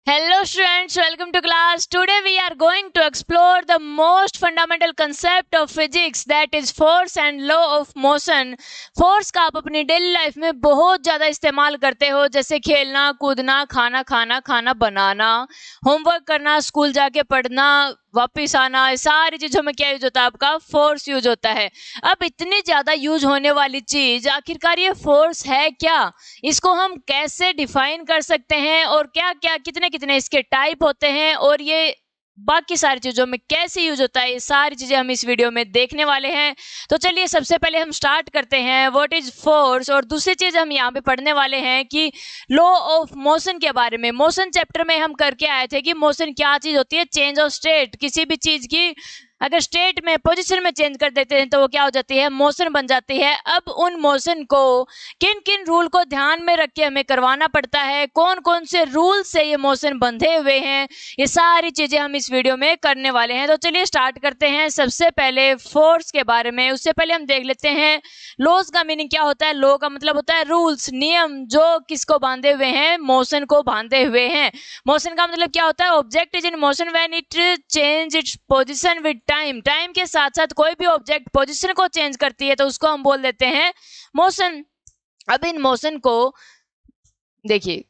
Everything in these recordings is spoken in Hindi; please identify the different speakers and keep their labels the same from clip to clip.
Speaker 1: Hello students, welcome to class. Today we are going to explore the most fundamental concept of physics, that is force and law of motion. Force का आप अपनी डेली लाइफ में बहुत ज़्यादा इस्तेमाल करते हो, जैसे खेलना कूदना, खाना खाना, खाना बनाना, होमवर्क करना, स्कूल जाके पढ़ना, वापस आना, ये सारी चीज़ों में क्या यूज होता है? आपका फोर्स यूज होता है। अब इतनी ज़्यादा यूज होने वाली चीज़ आखिरकार ये फोर्स है क्या? इसको हम कैसे डिफाइन कर सकते हैं और क्या क्या कितने कितने इसके टाइप होते हैं और ये बाकी सारी चीजों में कैसे यूज होता है, ये सारी चीजें हम इस वीडियो में देखने वाले हैं। तो चलिए सबसे पहले हम स्टार्ट करते हैं व्हाट इज फोर्स, और दूसरी चीज हम यहाँ पे पढ़ने वाले हैं कि लॉ ऑफ मोशन के बारे में। मोशन चैप्टर में हम करके आए थे कि मोशन क्या चीज होती है, चेंज ऑफ स्टेट। किसी भी चीज की अगर स्टेट में पोजीशन में चेंज कर देते हैं तो वो क्या हो जाती है, मोशन बन जाती है। अब उन मोशन को किन किन रूल को ध्यान में रख के हमें करवाना पड़ता है, कौन कौन से रूल से ये मोशन बंधे हुए हैं, ये सारी चीजें हम इस वीडियो में करने वाले हैं। तो चलिए स्टार्ट करते हैं सबसे पहले फोर्स के बारे में। उससे पहले हम देख लेते हैं लॉज का मीनिंग क्या होता है। लॉ का मतलब होता है रूल्स, नियम, जो किसको बांधे हुए हैं, मोशन को बांधे हुए हैं। मोशन का मतलब क्या होता है, object is in motion when it change its position with time. Time के साथ साथ कोई भी ऑब्जेक्ट पोजीशन को चेंज करती है तो उसको हम बोल देते हैं मोशन। अब इन मोशन को देखिए,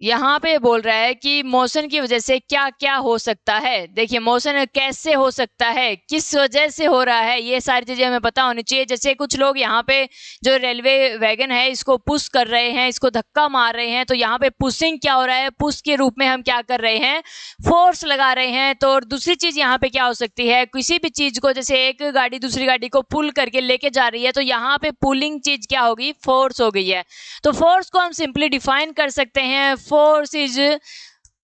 Speaker 1: यहाँ पे बोल रहा है कि मोशन की वजह से क्या क्या हो सकता है। देखिए मोशन कैसे हो सकता है, किस वजह से हो रहा है, ये सारी चीजें हमें पता होनी चाहिए। जैसे कुछ लोग यहाँ पे जो रेलवे वैगन है इसको पुश कर रहे हैं, इसको धक्का मार रहे हैं, तो यहाँ पे पुशिंग क्या हो रहा है, पुश के रूप में हम क्या कर रहे हैं, फोर्स लगा रहे हैं। तो और दूसरी चीज यहाँ पे क्या हो सकती है, किसी भी चीज को, जैसे एक गाड़ी दूसरी गाड़ी को पुल करके लेके जा रही है तो यहाँ पे पुलिंग चीज क्या होगी, फोर्स हो गई है। तो फोर्स को हम सिंपली डिफाइन कर सकते हैं, force is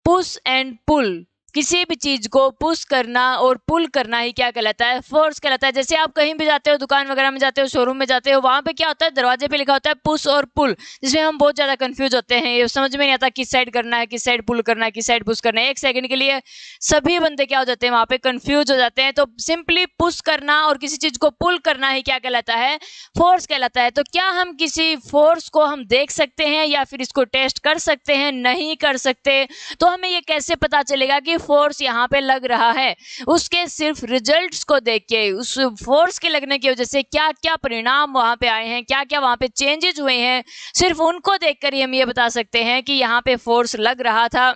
Speaker 1: push and pull. किसी भी चीज को पुश करना और पुल करना ही क्या कहलाता है, फोर्स कहलाता है। जैसे आप कहीं भी जाते हो, दुकान वगैरह में जाते हो, शोरूम में जाते हो, वहां पे क्या होता है, दरवाजे पे लिखा होता है पुश और पुल, जिसमें हम बहुत ज्यादा कंफ्यूज होते हैं। ये समझ में नहीं आता किस साइड करना है, किस साइड पुल करना है, किस साइड पुश करना है। एक सेकंड के लिए सभी बंदे क्या हो जाते हैं, वहां पे कंफ्यूज हो जाते हैं। तो सिंपली पुश करना और किसी चीज को पुल करना ही क्या कहलाता है, फोर्स कहलाता है। तो क्या हम किसी फोर्स को हम देख सकते हैं या फिर इसको टेस्ट कर सकते हैं? नहीं कर सकते। तो हमें ये कैसे पता चलेगा कि फोर्स यहाँ पे लग रहा है? उसके सिर्फ रिजल्ट्स को देख के, उस फोर्स के लगने की वजह से क्या क्या परिणाम वहां पे आए हैं, क्या क्या वहां पे चेंजेस हुए हैं, सिर्फ उनको देखकर ही हम ये बता सकते हैं कि यहाँ पे फोर्स लग रहा था।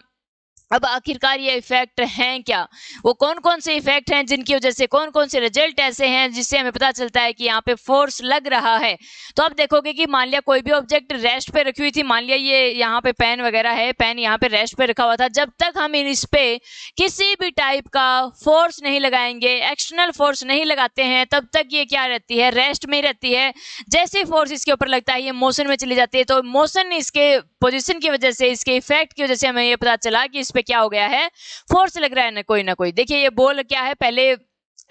Speaker 1: अब आखिरकार ये इफेक्ट हैं क्या, वो कौन कौन से इफेक्ट हैं जिनकी वजह से, कौन कौन से रिजल्ट ऐसे हैं जिससे हमें पता चलता है कि यहाँ पे फोर्स लग रहा है। तो आप देखोगे कि मान लिया कोई भी ऑब्जेक्ट रेस्ट पे रखी हुई थी, मान लिया ये यहाँ पे पेन वगैरह है, पेन यहाँ पे रेस्ट पे रखा हुआ था, जब तक हम इस पे किसी भी टाइप का फोर्स नहीं लगाएंगे, एक्सटर्नल फोर्स नहीं लगाते हैं, तब तक ये क्या रहती है, रेस्ट में रहती है। जैसे ही फोर्स इसके ऊपर लगता है ये मोशन में चली जाती है। तो मोशन इसके पोजीशन की वजह से, इसके इफेक्ट की वजह से हमें ये पता चला कि इस पे क्या हो गया है, फोर्स लग रहा है ना कोई। देखिए ये बॉल क्या है, पहले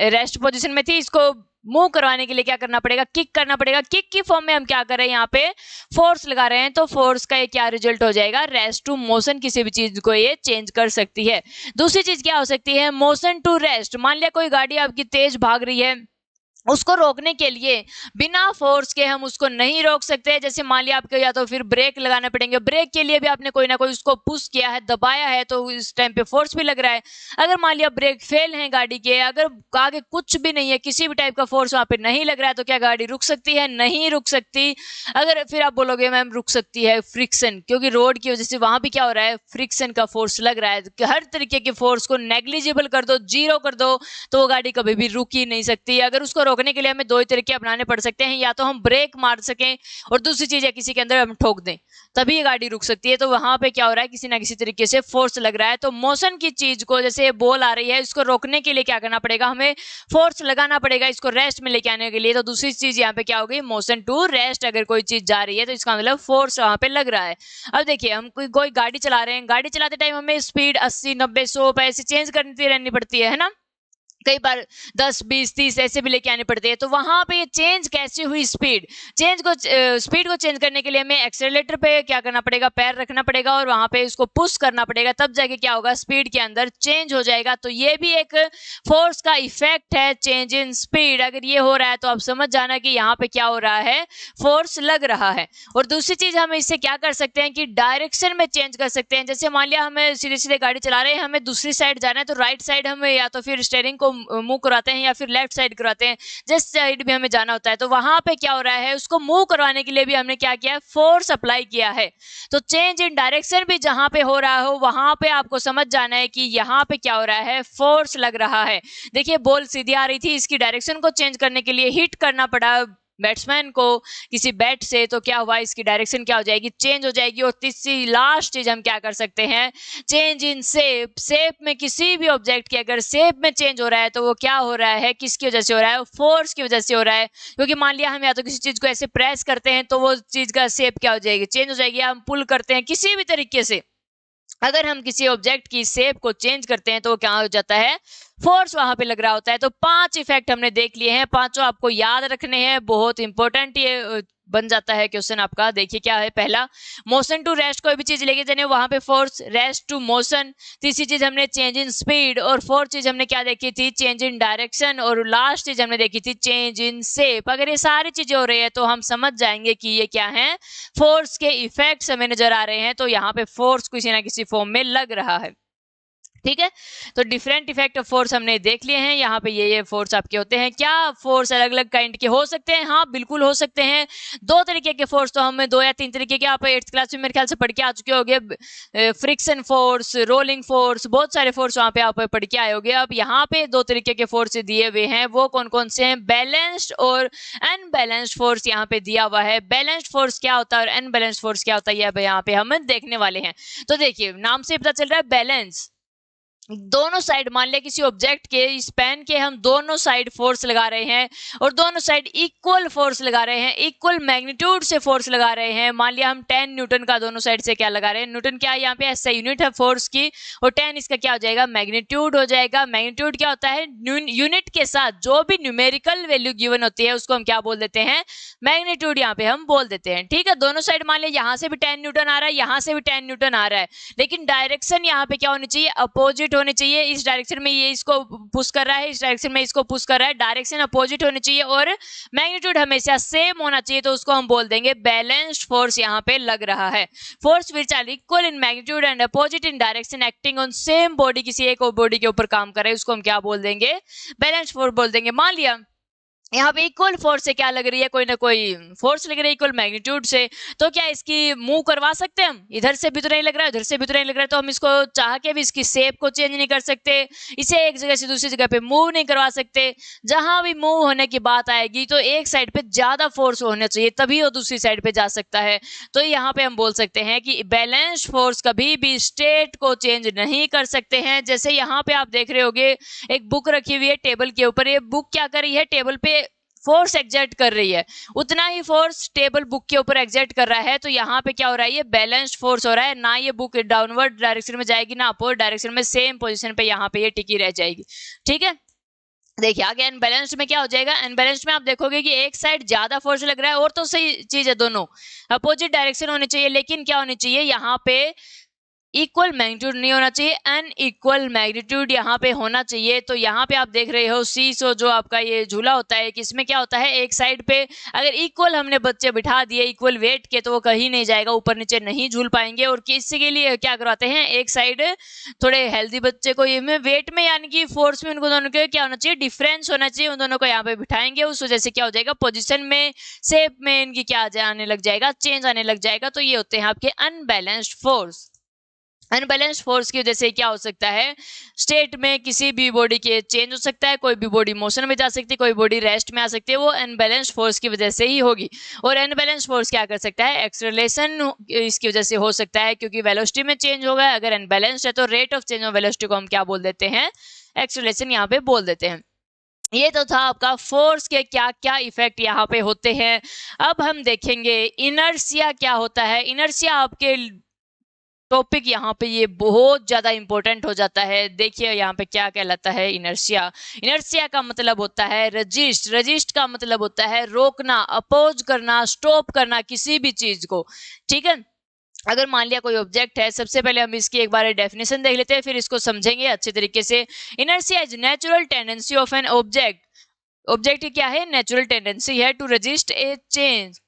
Speaker 1: रेस्ट पोजीशन में थी, इसको मूव करवाने के लिए क्या करना पड़ेगा, किक करना पड़ेगा। किक की फॉर्म में हम क्या कर रहे हैं, यहाँ पे फोर्स लगा रहे हैं। तो फोर्स का ये क्या रिजल्ट हो जाएगा, रेस्ट टू मोशन। किसी भी चीज को ये चेंज कर सकती है। दूसरी चीज क्या हो सकती है, मोशन टू रेस्ट। मान लिया कोई गाड़ी आपकी तेज भाग रही है, उसको रोकने के लिए बिना फोर्स के हम उसको नहीं रोक सकते। जैसे मान लिया आपको या तो फिर ब्रेक लगाने पड़ेंगे, ब्रेक के लिए भी आपने कोई ना कोई उसको पुश किया है, दबाया है, तो इस टाइम पे फोर्स भी लग रहा है। अगर मान लिया ब्रेक फेल है गाड़ी के, अगर आगे कुछ भी नहीं है, किसी भी टाइप का फोर्स वहां पे नहीं लग रहा है, तो क्या गाड़ी रुक सकती है? नहीं रुक सकती। अगर फिर आप बोलोगे मैम रुक सकती है, फ्रिक्शन, क्योंकि रोड की वजह से वहां भी क्या हो रहा है, फ्रिक्शन का फोर्स लग रहा है। हर तरीके के फोर्स को नेग्लिजिबल कर दो, जीरो कर दो, तो वो गाड़ी कभी भी रुक ही नहीं सकती। अगर उसको रोकने के लिए हमें दो ही तरीके अपनाने पड़ सकते हैं, या तो हम ब्रेक मार सकें और दूसरी चीज है किसी के अंदर हम ठोक दें, तभी ये गाड़ी रुक सकती है। तो वहां पे क्या हो रहा है, किसी ना किसी तरीके से फोर्स लग रहा है। तो मोशन की चीज को, जैसे बॉल आ रही है, इसको रोकने के लिए क्या करना पड़ेगा, हमें फोर्स लगाना पड़ेगा इसको रेस्ट में लेके आने के लिए। तो दूसरी चीज यहाँ पे क्या होगी, मोशन टू रेस्ट। अगर कोई चीज जा रही है तो इसका मतलब फोर्स वहां पे लग रहा है। अब देखिए हम कोई गाड़ी चला रहे हैं, गाड़ी चलाते टाइम हमें स्पीड 80 90 100 ऐसे चेंज करती रहनी पड़ती है ना। कई बार 10, 20, 30 ऐसे भी लेके आने पड़ते हैं। तो वहां पे ये चेंज कैसे हुई स्पीड, स्पीड को चेंज करने के लिए हमें एक्सेलरेटर पे क्या करना पड़ेगा, पैर रखना पड़ेगा और वहां पे इसको पुश करना पड़ेगा, तब जाके क्या होगा, स्पीड के अंदर चेंज हो जाएगा। तो ये भी एक फोर्स का इफेक्ट है, चेंज इन स्पीड। अगर ये हो रहा है तो आप समझ जाना कि यहाँ पे क्या हो रहा है, फोर्स लग रहा है। और दूसरी चीज हम इससे क्या कर सकते हैं कि डायरेक्शन में चेंज कर सकते हैं। जैसे मान लिया हमें सीधे सीधे गाड़ी चला रहे हैं, हमें दूसरी साइड जाना है, तो राइट साइड हमें या तो फिर स्टीयरिंग को मूव करवाते हैं या फिर लेफ्ट साइड करवाते हैं, जिस साइड भी हमें जाना होता है। तो वहां पे क्या हो रहा है, उसको मूव करवाने के लिए भी हमने क्या किया है, फोर्स अप्लाई किया है। तो चेंज इन डायरेक्शन भी जहां पे हो रहा हो, वहां पे आपको समझ जाना है कि यहाँ पे क्या हो रहा है, फोर्स लग रहा है। देखिए बॉल सीधी आ रही थी, इसकी डायरेक्शन को चेंज करने के लिए हिट करना पड़ा बैट्समैन को किसी बैट से, तो क्या हुआ, इसकी डायरेक्शन क्या हो जाएगी, चेंज हो जाएगी। और तीसरी लास्ट चीज हम क्या कर सकते हैं, चेंज इन शेप। शेप में किसी भी ऑब्जेक्ट की अगर शेप में चेंज हो रहा है तो वो क्या हो रहा है, किसकी वजह से हो रहा है, फोर्स की वजह से हो रहा है। क्योंकि मान लिया हम या तो किसी चीज को ऐसे प्रेस करते हैं तो वो चीज का शेप क्या हो जाएगी, चेंज हो जाएगी। या हम पुल करते हैं किसी भी तरीके से, अगर हम किसी ऑब्जेक्ट की शेप को चेंज करते हैं तो क्या हो जाता है, फोर्स वहां पे लग रहा होता है। तो 5 इफेक्ट हमने देख लिए हैं, पांचों आपको याद रखने हैं, बहुत इंपॉर्टेंट ये बन जाता है क्वेश्चन आपका। देखिए क्या है, पहला मोशन टू रेस्ट, कोई भी चीज लेके जाने वहां पे फोर्स, रेस्ट टू मोशन। तीसरी चीज हमने चेंज इन स्पीड, और फोर्थ चीज हमने क्या देखी थी, चेंज इन डायरेक्शन, और लास्ट चीज हमने देखी थी चेंज इन शेप। अगर ये सारी चीजें हो रही है तो हम समझ जाएंगे कि ये क्या है, फोर्स के इफेक्ट्स हमें नजर आ रहे हैं। तो यहाँ पे फोर्स किसी ना किसी फॉर्म में लग रहा है। ठीक है, तो डिफरेंट इफेक्ट ऑफ फोर्स हमने देख लिए हैं। यहाँ पे ये फोर्स आपके होते हैं। क्या फोर्स अलग अलग काइंड के हो सकते हैं, हाँ बिल्कुल हो सकते हैं। 2 तरीके के फोर्स तो हमें 2 या 3 तरीके के आप 8th क्लास में मेरे ख्याल से पढ़ के आ चुके होंगे। फ्रिक्शन फोर्स, रोलिंग फोर्स, बहुत सारे फोर्स वहां पे आप पढ़ के आए होंगे। अब यहाँ पे 2 तरीके के फोर्स दिए हुए हैं, वो कौन कौन से हैं, बैलेंस्ड और अनबैलेंस्ड फोर्स यहाँ पे दिया हुआ है। बैलेंस्ड फोर्स क्या होता है और अनबैलेंस्ड फोर्स क्या होता है, ये यहाँ पे हम देखने वाले हैं। तो देखिए नाम से पता चल रहा है बैलेंस, दोनों साइड, मान लिया किसी ऑब्जेक्ट के स्पैन के हम दोनों साइड फोर्स लगा रहे हैं और दोनों साइड इक्वल फोर्स लगा रहे हैं, इक्वल मैग्नीट्यूड से फोर्स लगा रहे हैं। मान लिया हम 10 न्यूटन का दोनों साइड से क्या लगा रहे हैं, न्यूटन क्या है यहाँ पे ऐसा यूनिट है फोर्स की, और 10 इसका क्या हो जाएगा, मैग्नीट्यूड हो जाएगा। मैग्नीट्यूड क्या होता है, यूनिट के साथ जो भी न्यूमेरिकल वैल्यू गिवन होती है उसको हम क्या बोल देते हैं, मैग्नीट्यूड यहाँ पे हम बोल देते हैं। ठीक है, दोनों साइड मान लिया यहाँ से भी 10 न्यूटन आ रहा है, यहाँ से भी 10 न्यूटन आ रहा है, लेकिन डायरेक्शन यहाँ पे क्या होनी चाहिए, अपोजिट होनी चाहिए। इस डायरेक्शन में ये इसको पुश कर रहा है, इस डायरेक्शन में इसको पुश कर रहा है, डायरेक्शन अपोजिट होनी चाहिए और मैग्नीट्यूड हमेशा सेम होना चाहिए। तो उसको हम बोल देंगे बैलेंस्ड फोर्स यहाँ पे लग रहा है। Force which are equal in magnitude and opposite in direction acting on same body, किसी एक बॉडी के ऊपर काम कर रहे हैं, उसको हम क्या बोल देंगे, बैलेंस्ड फोर्स बोल देंगे। मान लिया यहाँ पे इक्वल फोर्स से क्या लग रही है, कोई ना कोई फोर्स लग रही है इक्वल मैग्नीट्यूड से, तो क्या इसकी मूव करवा सकते हैं हम, इधर से भी तो नहीं लग रहा है, उधर से भी तो नहीं लग रहा है, तो हम इसको चाह के भी इसकी शेप को चेंज नहीं कर सकते, इसे एक जगह से दूसरी जगह पे मूव नहीं करवा सकते। जहां भी मूव होने की बात आएगी तो एक साइड पे ज्यादा फोर्स होना चाहिए, तभी वो दूसरी साइड पे जा सकता है। तो यहाँ पे हम बोल सकते हैं कि बैलेंस्ड फोर्स कभी भी स्टेट को चेंज नहीं कर सकते हैं। जैसे यहाँ पे आप देख रहे होगे एक बुक रखी हुई है टेबल के ऊपर, ये बुक क्या कर रही है, टेबल पे फोर्स एक्सर्ट कर रही है, उतना ही फोर्स टेबल बुक के ऊपर एक्सर्ट कर रहा है। तो यहाँ पे क्या हो रहा है, ये बैलेंस्ड फोर्स हो रहा है, ना ये बुक डाउनवर्ड डायरेक्शन में जाएगी ना अपोजिट डायरेक्शन में, सेम पोजीशन पे यहाँ पे ये टिकी रह जाएगी। ठीक है, देखिए आगे अनबैलेंस्ड में क्या हो जाएगा, अनबैलेंस्ड में आप देखोगे कि एक साइड ज्यादा फोर्स लग रहा है, और तो सही चीज है, दोनों अपोजिट डायरेक्शन होनी चाहिए, लेकिन क्या होनी चाहिए यहाँ पे, इक्वल मैग्नीट्यूड नहीं होना चाहिए, अनइक्वल मैग्नीट्यूड यहाँ पे होना चाहिए। तो यहाँ पे आप देख रहे हो सीसो जो आपका ये झूला होता है कि इसमें क्या होता है, एक साइड पे अगर इक्वल हमने बच्चे बिठा दिए इक्वल वेट के तो वो कहीं नहीं जाएगा, ऊपर नीचे नहीं झूल पाएंगे। और किसी के लिए क्या करवाते हैं, एक साइड थोड़े हेल्दी बच्चे को ये में वेट में यानी कि फोर्स में उनको दोनों के क्या होना चाहिए, डिफरेंस होना चाहिए, उन दोनों को यहाँ पे बिठाएंगे, उस वजह से क्या हो जाएगा, पोजिशन में शेप में इनकी क्या आने लग जाएगा, चेंज आने लग जाएगा। तो ये होते हैं आपके अनबैलेंस्ड फोर्स। अनबैलेंस फोर्स की वजह से क्या हो सकता है, स्टेट में किसी भी बॉडी के चेंज हो सकता है, कोई भी बॉडी मोशन में जा सकती है, कोई बॉडी रेस्ट में आ सकती है, वो अनबैलेंस फोर्स की वजह से ही होगी। और अनबैलेंस फोर्स क्या कर सकता है, एक्सेलरेशन इसकी वजह से हो सकता है, क्योंकि वेलोसिटी में चेंज होगा। अगर अनबैलेंस्ड है तो rate of change of velocity को हम क्या बोल देते हैं, एक्सेलरेशन यहाँ पे बोल देते हैं। ये तो था आपका फोर्स के क्या क्या इफेक्ट यहाँ पे होते हैं। अब हम देखेंगे इनर्शिया क्या होता है। इनर्शिया आपके टॉपिक यहाँ पे ये बहुत ज्यादा इंपॉर्टेंट हो जाता है। देखिए यहाँ पे क्या कहलाता है इनर्शिया। इनर्शिया का मतलब होता है रजिस्ट। रजिस्ट का मतलब होता है रोकना, अपोज करना, स्टॉप करना किसी भी चीज को। ठीक है, अगर मान लिया कोई ऑब्जेक्ट है, सबसे पहले हम इसकी एक बार डेफिनेशन देख लेते हैं, फिर इसको समझेंगे अच्छे तरीके से। Inertia is natural tendency of an object. Object क्या है? नेचुरल टेंडेंसी है to resist a change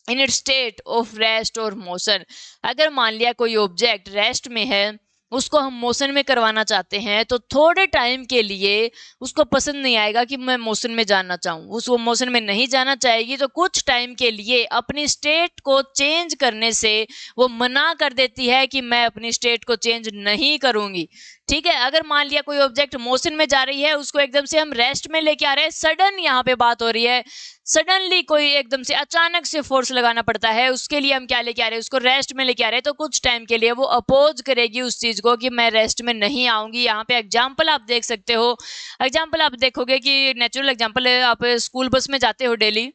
Speaker 1: in it state of rest और मोशन। अगर मान लिया कोई ऑब्जेक्ट रेस्ट में है, उसको हम मोशन में करवाना चाहते हैं, तो थोड़े टाइम के लिए उसको पसंद नहीं आएगा कि मैं मोशन में जाना चाहूँ, उसको मोशन में नहीं जाना चाहेगी, तो कुछ टाइम के लिए अपनी स्टेट को चेंज करने से वो मना कर देती है कि मैं अपनी स्टेट को चेंज नहीं करूंगी। ठीक है, अगर मान लिया कोई ऑब्जेक्ट मोशन में जा रही है, उसको एकदम से हम रेस्ट में लेके आ रहे हैं, सडन यहाँ पे बात हो रही है, सडनली कोई एकदम से अचानक से फोर्स लगाना पड़ता है, उसके लिए हम क्या लेके आ रहे हैं? उसको रेस्ट में लेके आ रहे हैं, तो कुछ टाइम के लिए वो अपोज करेगी उस चीज को कि मैं रेस्ट में नहीं आऊंगी। यहाँ पे एग्जाम्पल आप देख सकते हो। एग्जाम्पल आप देखोगे कि नेचुरल एग्जाम्पल है, आप स्कूल बस में जाते हो डेली,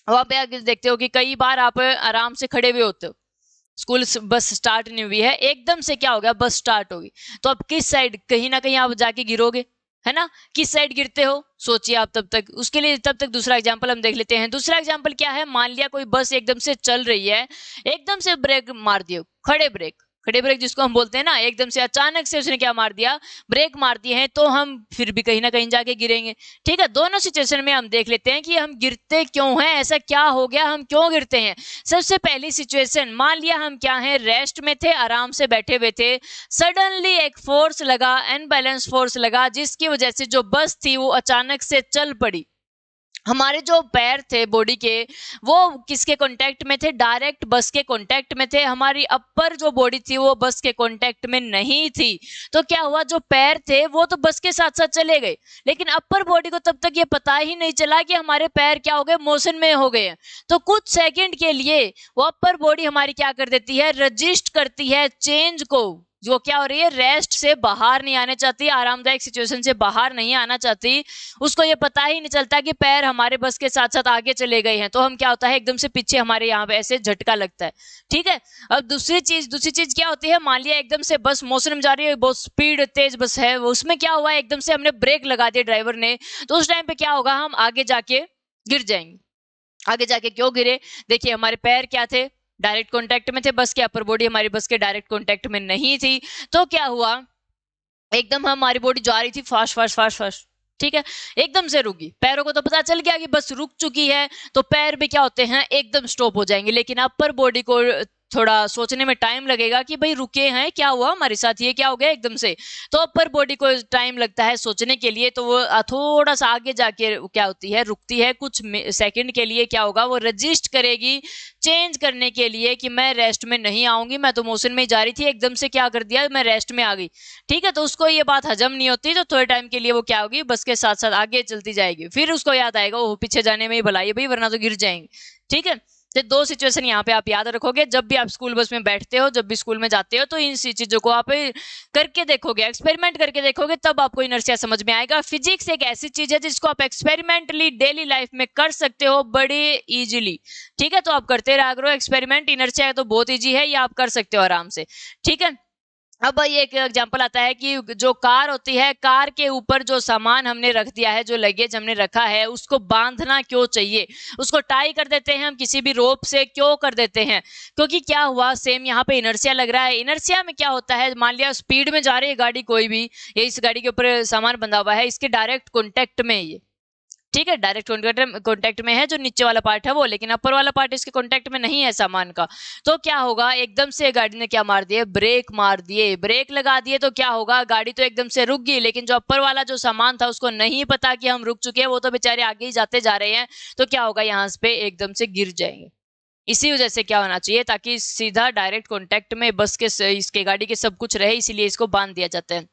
Speaker 1: वहां पे आगे देखते हो कि कई बार आप आराम से खड़े हुए होते हो, स्कूल बस स्टार्ट नहीं हुई है, एकदम से क्या हो गया? बस स्टार्ट होगी, तो अब किस साइड? कहीं ना कहीं आप जाके गिरोगे, है ना? किस साइड गिरते हो सोचिए आप तब तक। उसके लिए तब तक दूसरा एग्जांपल हम देख लेते हैं। दूसरा एग्जांपल क्या है? मान लिया कोई बस एकदम से चल रही है, एकदम से ब्रेक मार दियो, खड़े ब्रेक, खड़े ब्रेक जिसको हम बोलते हैं ना, एकदम से अचानक से उसने क्या मार दिया? ब्रेक मार दिए हैं, तो हम फिर भी कहीं ना कहीं जाके गिरेंगे। ठीक है, दोनों सिचुएशन में हम देख लेते हैं कि हम गिरते क्यों हैं, ऐसा क्या हो गया, हम क्यों गिरते हैं। सबसे पहली सिचुएशन, मान लिया हम क्या है? रेस्ट में थे, आराम से बैठे हुए थे, सडनली एक फोर्स लगा, अनबैलेंस फोर्स लगा, जिसकी वजह से जो बस थी वो अचानक से चल पड़ी। हमारे जो पैर थे बॉडी के, वो किसके कांटेक्ट में थे? डायरेक्ट बस के कांटेक्ट में थे। हमारी अपर जो बॉडी थी वो बस के कांटेक्ट में नहीं थी। तो क्या हुआ? जो पैर थे वो तो बस के साथ साथ चले गए, लेकिन अपर बॉडी को तब तक ये पता ही नहीं चला कि हमारे पैर क्या हो गए? मोशन में हो गए। तो कुछ सेकंड के लिए वो अपर बॉडी हमारी क्या कर देती है? रजिस्ट करती है चेंज को। जो क्या हो रही है? रेस्ट से बाहर नहीं आने चाहती, आरामदायक सिचुएशन से बाहर नहीं आना चाहती। उसको ये पता ही नहीं चलता कि पैर हमारे बस के साथ साथ आगे चले गए हैं, तो हम क्या होता है? एकदम से पीछे हमारे यहाँ पे ऐसे झटका लगता है। ठीक है, अब दूसरी चीज क्या होती है? मान लिया एकदम से बस मोशन में जा रही है, बहुत स्पीड तेज बस है, उसमें क्या हुआ? एकदम से हमने ब्रेक लगा दिया ड्राइवर ने, तो उस टाइम पे क्या होगा? हम आगे जाके गिर जाएंगे। आगे जाके क्यों गिरे? देखिए, हमारे पैर क्या थे? डायरेक्ट कांटेक्ट में थे बस के, अपर बॉडी हमारी बस के डायरेक्ट कांटेक्ट में नहीं थी। तो क्या हुआ? एकदम हमारी बॉडी जा रही थी फास्ट फास्ट फास्ट फास्ट, ठीक है, एकदम से रुकी। पैरों को तो पता चल गया कि बस रुक चुकी है, तो पैर भी क्या होते हैं? एकदम स्टॉप हो जाएंगे। लेकिन अपर बॉडी को थोड़ा सोचने में टाइम लगेगा कि भाई रुके हैं, क्या हुआ हमारे साथ, ये क्या हो गया एकदम से। तो अपर बॉडी को टाइम लगता है सोचने के लिए, तो वो थोड़ा सा आगे जाके क्या होती है? रुकती है कुछ सेकंड के लिए। क्या होगा? वो रजिस्ट करेगी चेंज करने के लिए कि मैं रेस्ट में नहीं आऊंगी, मैं तो मोशन में ही जा रही थी, एकदम से क्या कर दिया? मैं रेस्ट में आ गई। ठीक है, तो उसको ये बात हजम नहीं होती, तो थोड़े टाइम के लिए वो क्या होगी? बस के साथ साथ आगे चलती जाएगी। फिर उसको याद आएगा वो पीछे जाने में ही भलाई है भाई, वरना तो गिर जाएंगे। ठीक है, तो दो सिचुएशन यहाँ पे आप याद रखोगे। जब भी आप स्कूल बस में बैठते हो, जब भी स्कूल में जाते हो, तो इन चीजों को आप करके देखोगे, एक्सपेरिमेंट करके देखोगे, तब आपको इनर्शिया समझ में आएगा। फिजिक्स एक ऐसी चीज है जिसको आप एक्सपेरिमेंटली डेली लाइफ में कर सकते हो बड़े इजीली। ठीक है, तो आप करते रहा करो एक्सपेरिमेंट। इनर्शिया तो बहुत इजी है, ये आप कर सकते हो आराम से। ठीक है, अब ये एक एग्जांपल आता है कि जो कार होती है, कार के ऊपर जो सामान हमने रख दिया है, जो लगेज हमने रखा है, उसको बांधना क्यों चाहिए? उसको टाई कर देते हैं हम किसी भी रोप से, क्यों कर देते हैं? क्योंकि क्या हुआ? सेम यहाँ पे इनर्शिया लग रहा है। इनर्शिया में क्या होता है? मान लिया स्पीड में जा रही है गाड़ी कोई भी, ये इस गाड़ी के ऊपर सामान बंधा हुआ है, इसके डायरेक्ट कॉन्टेक्ट में ये, ठीक है, डायरेक्ट कॉन्टेक्ट में है जो नीचे वाला पार्ट है वो, लेकिन अपर वाला पार्ट इसके कॉन्टेक्ट में नहीं है सामान का। तो क्या होगा? एकदम से गाड़ी ने क्या मार दिए? ब्रेक मार दिए, ब्रेक लगा दिए। तो क्या होगा? गाड़ी तो एकदम से रुक गई, लेकिन जो अपर वाला जो सामान था उसको नहीं पता कि हम रुक चुके हैं, वो तो बेचारे आगे ही जाते जा रहे हैं। तो क्या होगा? यहाँ पे एकदम से गिर जाएंगे। इसी वजह से क्या होना चाहिए? ताकि सीधा डायरेक्ट कॉन्टेक्ट में बस के इसके गाड़ी के सब कुछ रहे, इसीलिए इसको बांध दिया जाता है।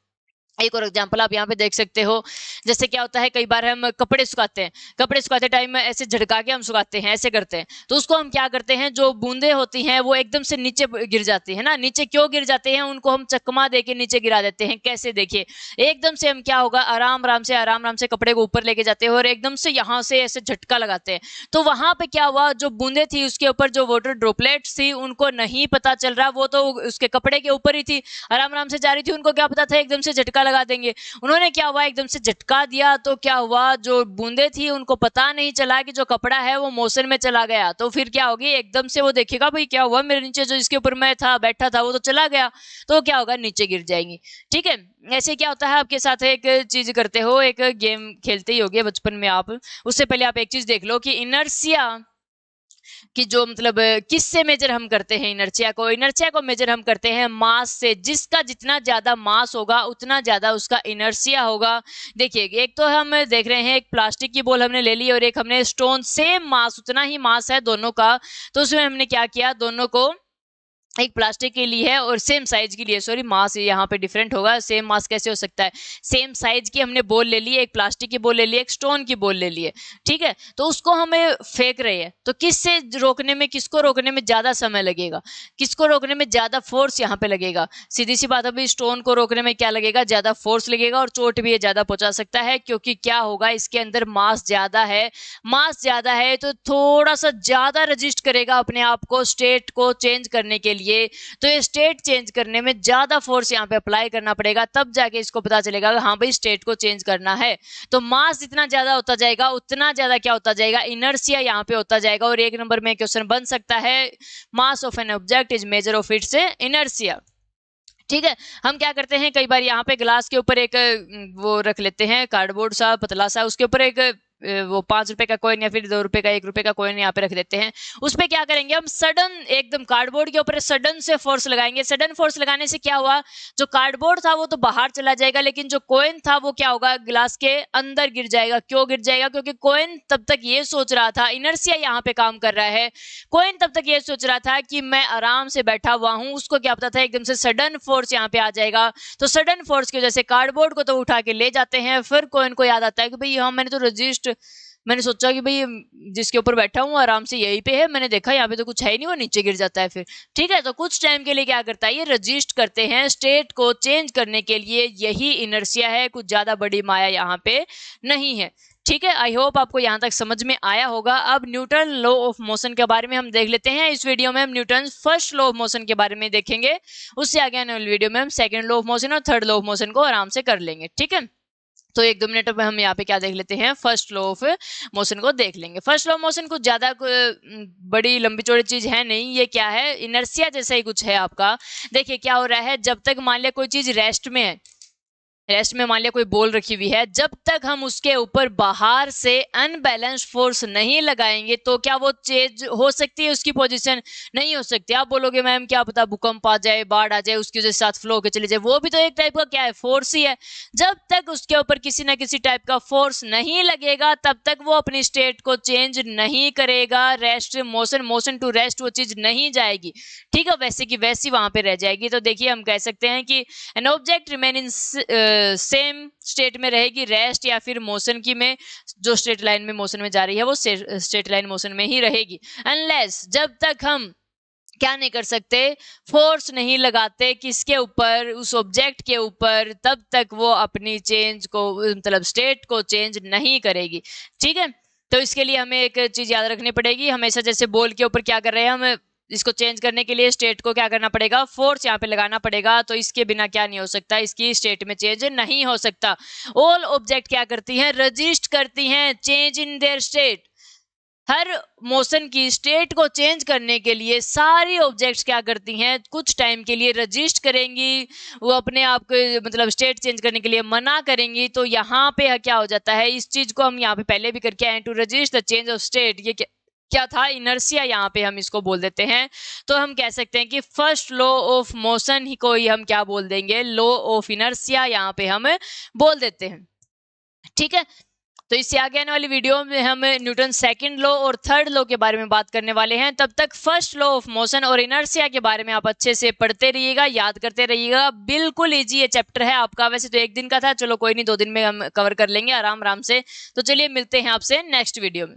Speaker 1: एक और एग्जाम्पल आप यहाँ पे देख सकते हो, जैसे क्या होता है कई बार हम कपड़े सुखाते टाइम में ऐसे झटका के हम सुखाते हैं, ऐसे करते हैं, तो उसको हम क्या करते हैं, जो बूंदे होती हैं वो एकदम से नीचे गिर जाती है ना, नीचे क्यों गिर जाते हैं, उनको हम चकमा दे के नीचे गिरा देते हैं। कैसे, देखिए एकदम से हम क्या होगा, आराम आराम से कपड़े को ऊपर लेके जाते हैं और एकदम से यहाँ से ऐसे झटका लगाते हैं, तो वहां पे क्या हुआ, जो बूंदे थी उसके ऊपर जो वाटर ड्रॉपलेट्स थी उनको नहीं पता चल रहा, वो तो उसके कपड़े के ऊपर ही थी, आराम से जा रही थी, उनको क्या पता था एकदम से झटका लगा देंगे। उन्होंने क्या हुआ, एकदम से झटका दिया, तो क्या हुआ, जो बूंदे थी उनको पता नहीं चला कि जो कपड़ा है वो मोशन में चला गया, तो फिर क्या होगी, एकदम से वो देखेगा भाई क्या हुआ, मेरे नीचे जो इसके ऊपर मैं था बैठा था वो तो चला गया, तो क्या होगा, नीचे गिर जाएंगी। ठीक है, ऐसे क्या होता है आपके साथ, एक चीज करते हो, एक गेम खेलते ही होगे बचपन में आप, उससे पहले आप एक चीज देख लो कि इनर्शिया कि जो मतलब किससे मेजर हम करते हैं, इनर्शिया को मेजर हम करते हैं मास से, जिसका जितना ज्यादा मास होगा उतना ज्यादा उसका इनर्शिया होगा। देखिए एक तो हम देख रहे हैं, एक प्लास्टिक की बॉल हमने ले ली और एक हमने स्टोन, सेम मास, उतना ही मास है दोनों का, तो उसमें हमने क्या किया, दोनों को एक प्लास्टिक के लिए है और सेम साइज के लिए, सॉरी मास यहाँ पे डिफरेंट होगा, सेम मास कैसे हो सकता है, सेम साइज की हमने बॉल ले ली, एक प्लास्टिक की बॉल ले ली, एक स्टोन की बॉल ले ली है, ठीक है, तो उसको हमें फेंक रहे हैं, तो किससे रोकने में, किसको रोकने में ज्यादा समय लगेगा, किसको रोकने में ज्यादा फोर्स यहाँ पे लगेगा, सीधी सी बात, अभी स्टोन को रोकने में क्या लगेगा, ज्यादा फोर्स लगेगा और चोट भी ये ज्यादा पहुंचा सकता है, क्योंकि क्या होगा, इसके अंदर मास ज्यादा है, तो थोड़ा सा ज्यादा रजिस्ट करेगा अपने आप को स्टेट को चेंज करने के लिए, तो ये स्टेट चेंज करने में ज्यादा फोर्स यहाँ पे अप्लाई करना पड़ेगा, तब जाके इसको पता चलेगा हाँ भाई स्टेट को चेंज करना है। तो मास जितना ज्यादा होता जाएगा उतना ज्यादा क्या होता जाएगा, इनर्शिया यहाँ पे होता जाएगा, और एक नंबर में क्वेश्चन बन सकता है, mass of an object is measure of its inertia. ठीक है, हम क्या करते हैं, कई बार यहाँ पे ग्लास के ऊपर एक वो रख लेते हैं, कार्डबोर्ड सा पतला सा, उसके ऊपर एक वो 5 रुपए का कॉइन या फिर 2 रुपए का 1 रुपए का कॉइन यहाँ पे रख देते हैं, उस पे क्या करेंगे हम, सडन एकदम कार्डबोर्ड के ऊपर सडन से फोर्स लगाएंगे, सडन फोर्स लगाने से क्या हुआ, जो कार्डबोर्ड था वो तो बाहर चला जाएगा, लेकिन जो कॉइन था वो क्या होगा, ग्लास के अंदर गिर जाएगा। क्यों गिर जाएगा, क्योंकि कॉइन तब तक ये सोच रहा था, इनर्शिया यहाँ पे काम कर रहा है, कॉइन तब तक ये सोच रहा था कि मैं आराम से बैठा हुआ हूँ, उसको क्या पता था एकदम से सडन फोर्स यहाँ पे आ जाएगा, तो सडन फोर्स की वजह से कार्डबोर्ड को तो उठा के ले जाते हैं, फिर कॉइन को याद आता है कि भाई हाँ मैंने तो रजिस्ट, मैंने सोचा कि भाई जिसके ऊपर बैठा हूँ आराम से यहीं पे है, मैंने देखा यहाँ पे तो कुछ है ही नहीं, वो नीचे गिर जाता है फिर। ठीक है, तो कुछ टाइम के लिए क्या करता है, ये रजिस्ट करते हैं स्टेट को चेंज करने के लिए, यही इनर्शिया है, कुछ ज्यादा बड़ी माया यहाँ पे नहीं है। ठीक है, आई होप आपको यहाँ तक समझ में आया होगा। अब न्यूटन लॉ ऑफ मोशन के बारे में हम देख लेते हैं। इस वीडियो में हम Newton first law of motion के बारे में देखेंगे, उससे आगे आने वाली वीडियो में हम सेकंड लॉ ऑफ मोशन और थर्ड लॉ ऑफ मोशन को आराम से कर लेंगे। ठीक है, तो 1-2 मिनट में हम यहाँ पे क्या देख लेते हैं, फर्स्ट लॉ ऑफ मोशन को देख लेंगे। फर्स्ट लॉ ऑफ मोशन कुछ ज्यादा बड़ी लंबी चौड़ी चीज है नहीं, ये क्या है, इनर्शिया जैसा ही कुछ है आपका। देखिए क्या हो रहा है, जब तक मान लिया कोई चीज रेस्ट में है, रेस्ट में मान लिया कोई बॉल रखी हुई है, जब तक हम उसके ऊपर बाहर से अनबैलेंस्ड फोर्स नहीं लगाएंगे तो क्या वो चेंज हो सकती है, उसकी पोजीशन नहीं हो सकती। आप बोलोगे मैम क्या पता भूकंप आ जाए, बाढ़ आ जाए, उसकी वजह से साथ फ्लो होकर चले जाए, वो भी तो एक टाइप का क्या है, फोर्स ही है। जब तक उसके ऊपर किसी ना किसी टाइप का फोर्स नहीं लगेगा तब तक वो अपनी स्टेट को चेंज नहीं करेगा, रेस्ट मोशन टू रेस्ट वो चीज नहीं जाएगी। ठीक है, वैसे की वैसी वहां पे रह जाएगी। तो देखिए हम कह सकते हैं कि an object remain in same state में रहेगी, रेस्ट या फिर मोशन की में, जो स्ट्रेट लाइन में मोशन में जा रही है वो स्ट्रेट लाइन मोशन में ही रहेगी, अनलेस जब तक हम क्या नहीं कर सकते, फोर्स नहीं लगाते किसके ऊपर, उस ऑब्जेक्ट के ऊपर, तब तक वो अपनी चेंज को मतलब स्टेट को चेंज नहीं करेगी। ठीक है, तो इसके लिए हमें एक चीज याद रखनी पड़ेगी, हमेशा जैसे बॉल के ऊपर क्या कर रहे हैं हम, इसको चेंज करने के लिए स्टेट को क्या करना पड़ेगा, फोर्स यहाँ पे लगाना पड़ेगा, तो इसके बिना क्या नहीं हो सकता, इसकी स्टेट में चेंज नहीं हो सकता। ऑल ऑब्जेक्ट क्या करती हैं, रजिस्ट करती हैं change in their state. Her motion की स्टेट को चेंज करने के लिए सारी ऑब्जेक्ट्स क्या करती हैं, कुछ टाइम के लिए रजिस्ट करेंगी, वो अपने आप को मतलब स्टेट चेंज करने के लिए मना करेंगी। तो यहाँ पे क्या हो जाता है, इस चीज को हम यहाँ पे पहले भी करके आए, to resist the change of state, ये क्या था, इनर्शिया, यहाँ पे हम इसको बोल देते हैं। तो हम कह सकते हैं कि फर्स्ट लॉ ऑफ मोशन ही को ही हम क्या बोल देंगे, लॉ ऑफ इनर्शिया यहाँ पे हम बोल देते हैं। ठीक है, तो इससे आगे आने वाली वीडियो में हम न्यूटन सेकंड लॉ और थर्ड लॉ के बारे में बात करने वाले हैं। तब तक फर्स्ट लॉ ऑफ मोशन और इनर्शिया के बारे में आप अच्छे से पढ़ते रहिएगा, याद करते रहिएगा। बिल्कुल इजी ये चैप्टर है आपका। वैसे तो एक दिन का था, चलो कोई नहीं, 2 दिन में हम कवर कर लेंगे आराम आराम से। तो चलिए मिलते हैं आपसे नेक्स्ट वीडियो में।